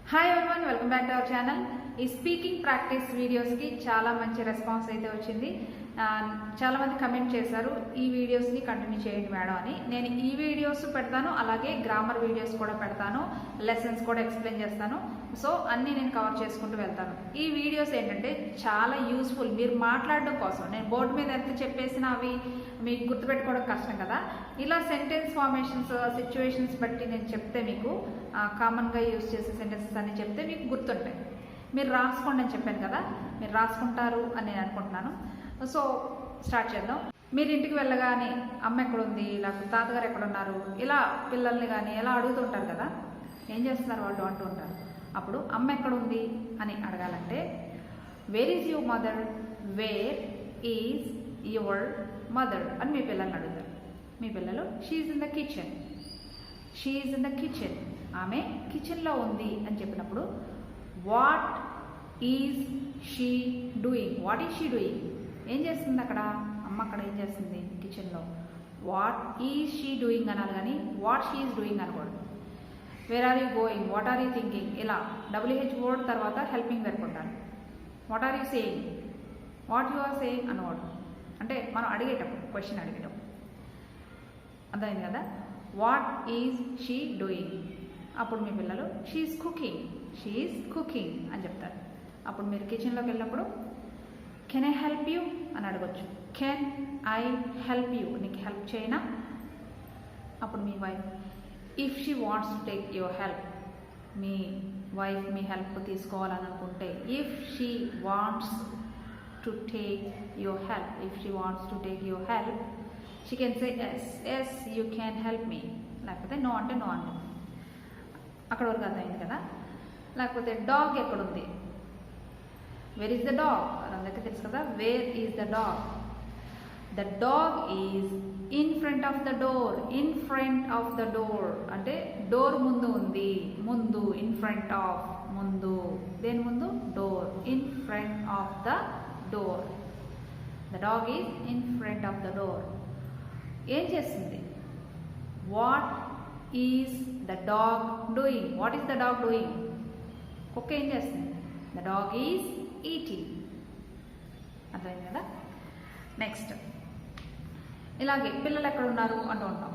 Hi everyone, welcome back to our channel. ఈ speaking practice వీడియోస్కి చాలా మంచి రెస్పాన్స్ అయితే వచ్చింది. చాలామంది కమెంట్ చేశారు ఈ వీడియోస్ని కంటిన్యూ చేయండి మేడం అని. నేను ఈ వీడియోస్ పెడతాను, అలాగే గ్రామర్ వీడియోస్ కూడా పెడతాను, లెసన్స్ కూడా ఎక్స్ప్లెయిన్ చేస్తాను. సో అన్నీ నేను కవర్ చేసుకుంటూ వెళ్తాను. ఈ వీడియోస్ ఏంటంటే చాలా యూస్ఫుల్. మీరు మాట్లాడడం కోసం నేను బోర్డు మీద ఎంత చెప్పేసినా అవి మీకు గుర్తుపెట్టుకోవడం కష్టం కదా. ఇలా సెంటెన్స్ ఫార్మేషన్స్, సిచ్యువేషన్స్ బట్టి నేను చెప్తే మీకు కామన్గా యూజ్ చేసే సెంటెన్సెస్ అన్ని చెప్తే మీకు గుర్తుంటాయి. మీరు రాసుకోండి అని చెప్పాను కదా, మీరు రాసుకుంటారు అని నేను అనుకుంటున్నాను. సో స్టార్ట్ చేద్దాం. మీరు ఇంటికి వెళ్ళగానే అమ్మ ఎక్కడుంది, లేకపోతే తాతగారు ఎక్కడున్నారు, ఇలా పిల్లల్ని కానీ ఎలా అడుగుతుంటారు కదా. ఏం చేస్తున్నారు వాళ్ళు అంటూ ఉంటారు. అప్పుడు అమ్మ ఎక్కడుంది అని అడగాలంటే where is your mother, where is your mother అని మీ పిల్లల్ని అడుగుతారు. మీ పిల్లలు she's in the kitchen, she's in the kitchen, ఆమె కిచెన్లో ఉంది అని చెప్పినప్పుడు what is she doing, what is she doing, ఏం చేస్తుంది అక్కడ అమ్మ, అక్కడ ఏం చేస్తుంది కిచెన్లో. వాట్ ఈజ్ షీ డూయింగ్ అనాలి కానీ వాట్ షీ ఈజ్ డూయింగ్ అనకూడదు. Where are you going, what are you thinking, ఇలా WH వర్డ్ తర్వాత హెల్పింగ్ పెట్టుకుంటాను. What are you saying, what you are saying అనకూడదు. అంటే మనం అడిగేటప్పుడు, క్వశ్చన్ అడిగేటప్పుడు అర్థమైంది కదా. వాట్ ఈజ్ షీ డూయింగ్, అప్పుడు మీ పిల్లలు షీఈ్ కుకింగ్, షీఈ్ కుకింగ్ అని చెప్తారు. అప్పుడు మీరు కిచెన్లోకి వెళ్ళినప్పుడు కెన్ ఐ హెల్ప్ యూ అని అడగొచ్చు. కెన్ ఐ హెల్ప్ యూ, నీకు హెల్ప్ చేయనా. అప్పుడు మీ wife if she wants to take your help, మీ వైఫ్ మీ హెల్ప్ తీసుకోవాలని అనుకుంటే if she wants to take your help, if she wants to take your help she can say yes, yes you can help me, లేకపోతే no అంటే no అంటే. అక్కడ వరకు అర్థమైంది కదా. లేకపోతే డాగ్ ఎక్కడుంది, వేర్ ఈజ్ ద డాగ్, అందరికీ తెలుసు కదా. Where is the dog, the dog is in front of the door, in front of the door అంటే డోర్ ముందు ఉంది, ముందు, ఇన్ ఫ్రంట్ ఆఫ్ ముందు, దేని ముందు door, in front of the door, the dog is in front of the door. ఏం చేస్తుంది, what is the dog doing, what is the dog doing, కుక్క ఏం చేస్తుంది, ద డాగ్ ఈజ్ ఈటింగ్. అర్థమైంది కదా. నెక్స్ట్ ఇలాగే పిల్లలు ఎక్కడ ఉన్నారు అంటూ ఉంటాం.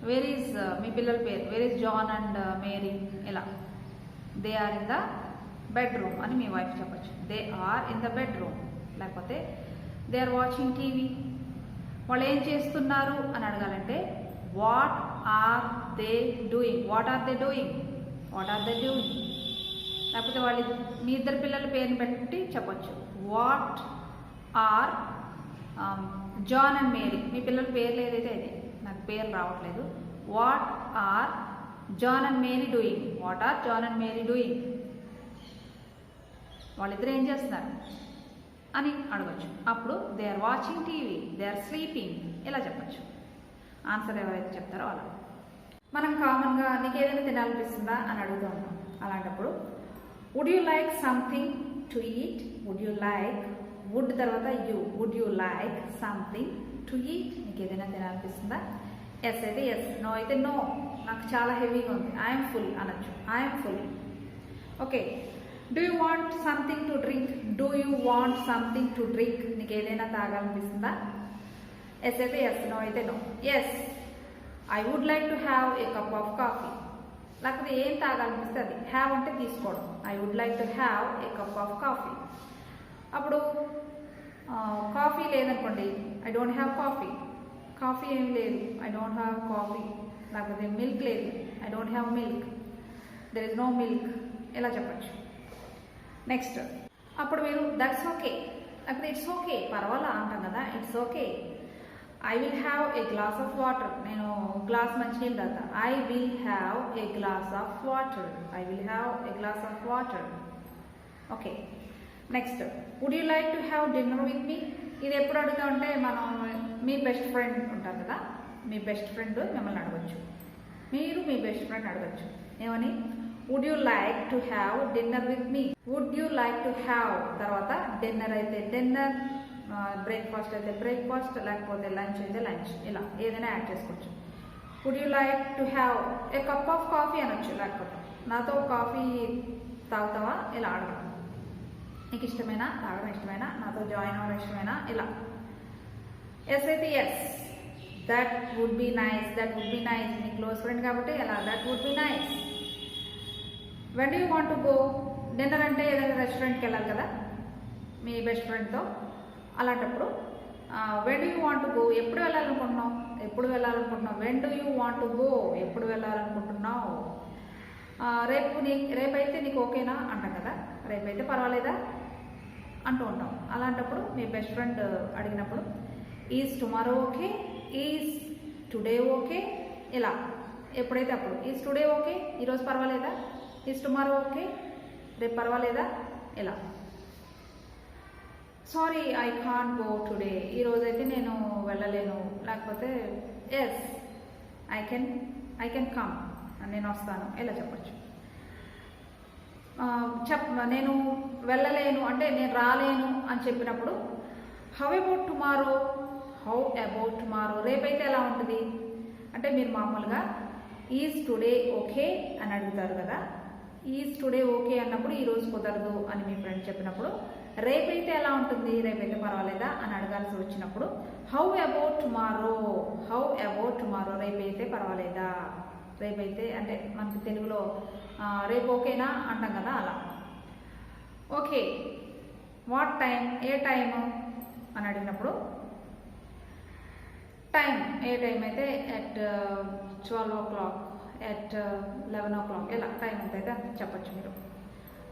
వేర్ ఈజ్, మీ పిల్లల పేరు where is John and Mary, ఇలా they are in the bedroom అని మీ వైఫ్ చెప్పచ్చు. They are in the bedroom. లేకపోతే దే ఆర్ వాచింగ్ టీవీ, వాళ్ళు ఏం చేస్తున్నారు అని అడగాలంటే what are they doing, what are they doing, what are they doing. లేకపోతే వాళ్ళు మీ ఇద్దరు పిల్లల పేరుని పెట్టి చెప్పచ్చు. What are John and Mary, మీ పిల్లల పేర్లు ఏదైతే అది, నాకు పేర్లు రావట్లేదు. What are John and Mary doing, what are John and Mary doing, వాళ్ళిద్దరు ఏం చేస్తున్నారు అని అడగచ్చు. అప్పుడు they are watching TV, they are sleeping, ఇలా చెప్పచ్చు. ఆన్సర్ ఎవరైతే చెప్తారో అలా. మనం కామన్గా నీకు ఏదైనా తినాలనిపిస్తుందా అని అడుగుతూ ఉంటాం. అలాంటప్పుడు would you like something to eat, would you like, would తర్వాత you, would you like something to eat, నీకు ఏదైనా తినాలనిపిస్తుందా. ఎస్ అయితే ఎస్, నో అయితే నో, నాకు చాలా హెవీగా ఉంది, ఐఎమ్ ఫుల్ అనొచ్చు, I'm full. Okay, do you want something to drink, do you want something to drink, నీకు ఏదైనా తాగాలనిపిస్తుందా. ఎస్ అయితే ఎస్, నో అయితే no. Yes I would like to have a cup of coffee, లేకపోతే ఏం తాగాలనిపిస్తే అది, హ్యావ్ అంటే తీసుకోవడం. I would like to have a cup of coffee. అప్పుడు కాఫీ లేదనుకోండి, I don't have coffee, coffee ఏం లేదు, ఐ డోంట్ హ్యావ్ కాఫీ. లేకపోతే మిల్క్ లేదు, I don't have milk, there is no milk, ఇలా చెప్పచ్చు. నెక్స్ట్ అప్పుడు మీరు దట్స్ ఓకే, లేకపోతే ఇట్స్ ఓకే, పర్వాలా అంటాం కదా, it's okay. I will have a glass of water, నేను గ్లాస్ మంచినీళ్ళు తాగుతా, I will have a glass of water, I will have a glass of water. Okay, next would you like to have dinner with me. ఇది ఎప్పుడు అడుగుతా ఉంటే మనం మీ best friend ఉంటారు కదా, మీ బెస్ట్ ఫ్రెండ్ మిమ్మల్ని అడగచ్చు, మీరు మీ బెస్ట్ ఫ్రెండ్ అడగచ్చు. ఏమని, would you like to have dinner with me, would you like to have తర్వాత డిన్నర్ అయితే డిన్నర్, బ్రేక్ఫాస్ట్ అయితే బ్రేక్ఫాస్ట్, లేకపోతే లంచ్ అయితే లంచ్, ఇలా ఏదైనా యాడ్ చేసుకోవచ్చు. Would you like to have a cup of coffee అనొచ్చు, లేకపోతే నాతో కాఫీ తాగుతావా ఇలా అడగడం. నీకు ఇష్టమేనా, తాగడం ఇష్టమేనా, నాతో జాయిన్ అవ్వడం ఇష్టమేనా, ఇలా. ఎస్ అయితే yes, that would be nice, that would be nice. నీ క్లోజ్ ఫ్రెండ్ కాబట్టి ఎలా, that would be nice. When do you want to go, dinner అంటే ఏదైనా రెస్టారెంట్కి వెళ్ళాలి కదా మీ బెస్ట్ ఫ్రెండ్తో. అలాంటప్పుడు when do you want to go, ఎప్పుడు వెళ్ళాలనుకుంటున్నావు, ఎప్పుడు వెళ్ళాలనుకుంటున్నావు. When do you want to go, ఎప్పుడు వెళ్ళాలనుకుంటున్నావు. రేపైతే నీకు ఓకేనా అంటాం కదా, రేపైతే పర్వాలేదా అంటూ ఉంటాం. అలాంటప్పుడు మీ బెస్ట్ ఫ్రెండ్ అడిగినప్పుడు is tomorrow okay, is today okay, ఇలా. ఎప్పుడైతే అప్పుడు ఈజ్ టుడే ఓకే, ఈరోజు పర్వాలేదా, ఈజ్ టుమారో ఓకే, రేపు పర్వాలేదా, ఇలా. Sorry I can't go today, ఈరోజైతే నేను వెళ్ళలేను, లేకపోతే ఎస్ ఐ కెన్ కమ్, నేను వస్తాను, ఇలా చెప్పచ్చు. నేను వెళ్ళలేను అంటే నేను రాలేను అని చెప్పినప్పుడు how about tomorrow, how about tomorrow. రేపైతే ఎలా ఉంటుంది అంటే మీరు మామూలుగా ఈజ్ టుడే ఓకే అని అడుగుతారు కదా. ఈజ్ టుడే ఓకే అన్నప్పుడు ఈరోజు కుదరదు అని మీ ఫ్రెండ్ చెప్పినప్పుడు రేపైతే ఎలా ఉంటుంది, రేపైతే పర్వాలేదా అని అడగాల్సి వచ్చినప్పుడు how about tomorrow, how about tomorrow, రేపైతే పర్వాలేదా, రేపైతే అంటే మనకి తెలుగులో రేపు ఓకేనా అంటాం కదా, అలా. ఓకే వాట్ టైం, ఏ టైము అని అడిగినప్పుడు టైం, ఏ టైం అయితే ఎట్ 12 o'clock, ఎట్ 11 o'clock, ఇలా టైం అయితే చెప్పచ్చు మీరు.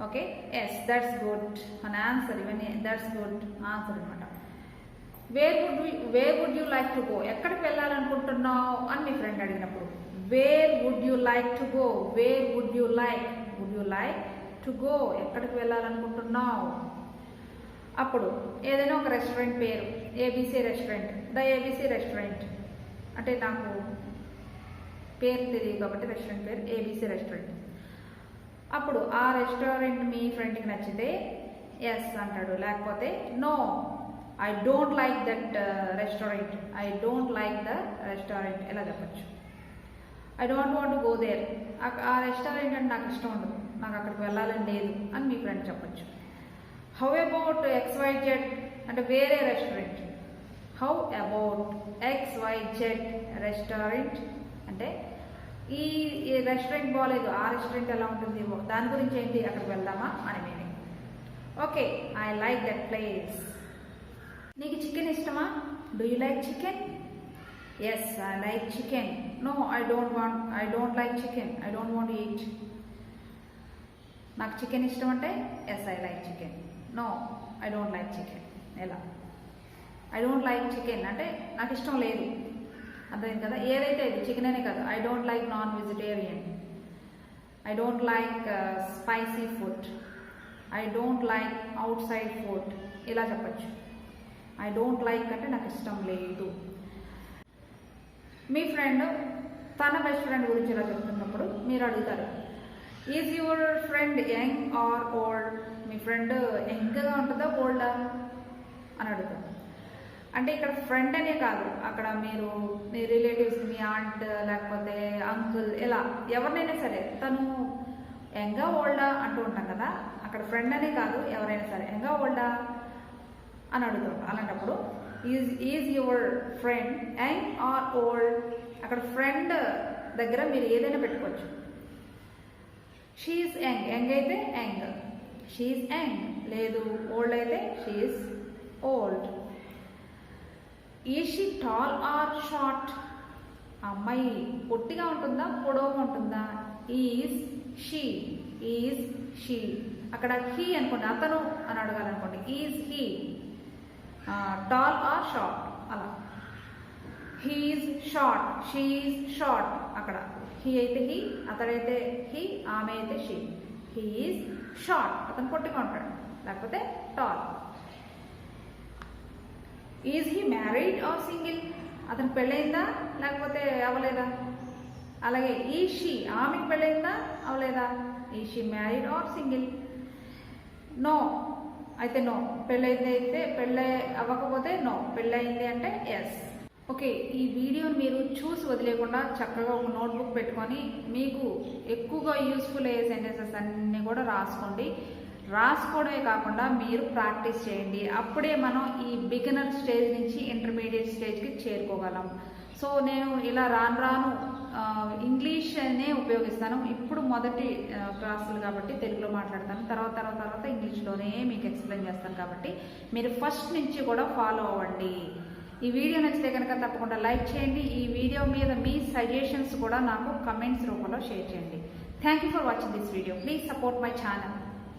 ఓకే ఎస్ దట్స్ గుడ్ అని ఆన్సర్, ఇవన్నీ దట్స్ గుడ్ ఆన్సర్ అనమాట. Where would you like to go, ఎక్కడికి వెళ్ళాలనుకుంటున్నావు అని మీ ఫ్రెండ్ అడిగినప్పుడు where would you like to go, where would you like to go, ఎక్కడికి వెళ్ళాలనుకుంటున్నావు. అప్పుడు ఏదైనా ఒక రెస్టారెంట్ పేరు, ABC restaurant, the ABC restaurant అంటే నాకు పేరు తెలియదు కాబట్టి రెస్టారెంట్ పేరు ఏబీసీ రెస్టారెంట్. అప్పుడు ఆ రెస్టారెంట్ మీ ఫ్రెండ్కి నచ్చితే ఎస్ అంటాడు, లేకపోతే no I don't like that restaurant, I don't like the restaurant, ఎలా చెప్పచ్చు. I don't want to go there, ఆ రెస్టారెంట్ అంటే నాకు ఇష్టం ఉండదు, నాకు అక్కడికి వెళ్ళాలని లేదు అని మీ ఫ్రెండ్ చెప్పచ్చు. హౌ అబౌట్ XYZ అంటే వేరే restaurant, how about XYZ restaurant అంటే ఈ రెస్టారెంట్ బాగాలేదు, ఆ రెస్టారెంట్ ఎలా ఉంటుంది, దాని గురించి ఏంటి, అక్కడికి వెళ్దామా అని meaning. Okay I like that place. నీకు చికెన్ ఇష్టమా, do you like chicken, yes I like chicken, no I don't like chicken, I don't want eat. నాకు చికెన్ ఇష్టం అంటే yes I like chicken, no I don't like chicken, ఎలా. I don't like chicken అంటే నాకు ఇష్టం లేదు, అర్థమైంది కదా. ఏదైతే ఇది చికెన్ అనే కాదు, I don't like non vegetarian, I don't like spicy food, I don't like outside food, ఇలా చెప్పచ్చు. ఐ డోంట్ లైక్ అంటే నాకు ఇష్టం లేదు. మీ ఫ్రెండ్ తన బెస్ట్ ఫ్రెండ్ గురించి ఇలా చెప్తున్నప్పుడు మీరు అడుగుతారు is your friend young or old, మీ ఫ్రెండ్ యంగ్గా ఉంటుందా ఓల్డా అని అడుగుతారు. అంటే ఇక్కడ ఫ్రెండ్ అనే కాదు, అక్కడ మీరు మీ రిలేటివ్స్, మీ ఆంట్ లేకపోతే అంకుల్, ఇలా ఎవరినైనా సరే తను యంగా ఓల్డా అంటూ ఉంటాం కదా, అక్కడ ఫ్రెండ్ అనే కాదు, ఎవరైనా సరే యంగా ఓల్డా అని అడుగుతాం. అలాంటప్పుడు is your friend young or old, అక్కడ ఫ్రెండ్ దగ్గర మీరు ఏదైనా పెట్టుకోవచ్చు. షీఈస్ యంగ్, యంగ్ అయితే యంగ్, షీఈస్ యంగ్, లేదు ఓల్డ్ అయితే she is old. Is she tall or short, అమ్మాయి పొట్టిగా ఉంటుందా పొడవుగా ఉంటుందా, ఈజ్ షీ, అక్కడ హీ అనుకోండి, అతను అని అడగాలనుకోండి is he. Tall or short, అలా. హీఈస్ షార్ట్, షీఈస్ షార్ట్, అక్కడ హీ అయితే హీ, అతడైతే హీ, ఆమె అయితే షీ. హీఈస్ షార్ట్, అతను పొట్టిగా ఉంటాడు, లేకపోతే tall. Is he married or single, అతను పెళ్ళయిందా లేకపోతే అవ్వలేదా. అలాగే ఈ షీ, ఆమెకి పెళ్ళయిందా అవ్వలేదా, ఈ she married or single. No అయితే నో, పెళ్ళైంది అయితే పెళ్ళి అవ్వకపోతే నో, పెళ్ళయింది అంటే ఎస్. ఓకే, ఈ వీడియోని మీరు చూసి వదిలేకుండా చక్కగా ఒక నోట్బుక్ పెట్టుకొని మీకు ఎక్కువగా యూస్ఫుల్ అయ్యే సెంటెన్సెస్ అన్నీ కూడా రాసుకోండి. రాసుకోవడమే కాకుండా మీరు ప్రాక్టీస్ చేయండి. అప్పుడే మనం ఈ బిగినర్ స్టేజ్ నుంచి ఇంటర్మీడియట్ స్టేజ్కి చేరుకోగలం. సో నేను ఇలా రాను ఇంగ్లీష్ అనే ఉపయోగిస్తాను. ఇప్పుడు మొదటి క్లాసులు కాబట్టి తెలుగులో మాట్లాడతాను, తర్వాత ఇంగ్లీష్లోనే మీకు ఎక్స్ప్లెయిన్ చేస్తాను. కాబట్టి మీరు ఫస్ట్ నుంచి కూడా ఫాలో అవ్వండి. ఈ వీడియో నచ్చితే కనుక తప్పకుండా లైక్ చేయండి. ఈ వీడియో మీద మీ సజెషన్స్ కూడా నాకు కమెంట్స్ రూపంలో షేర్ చేయండి. Thank you for watching this video. Please support my channel.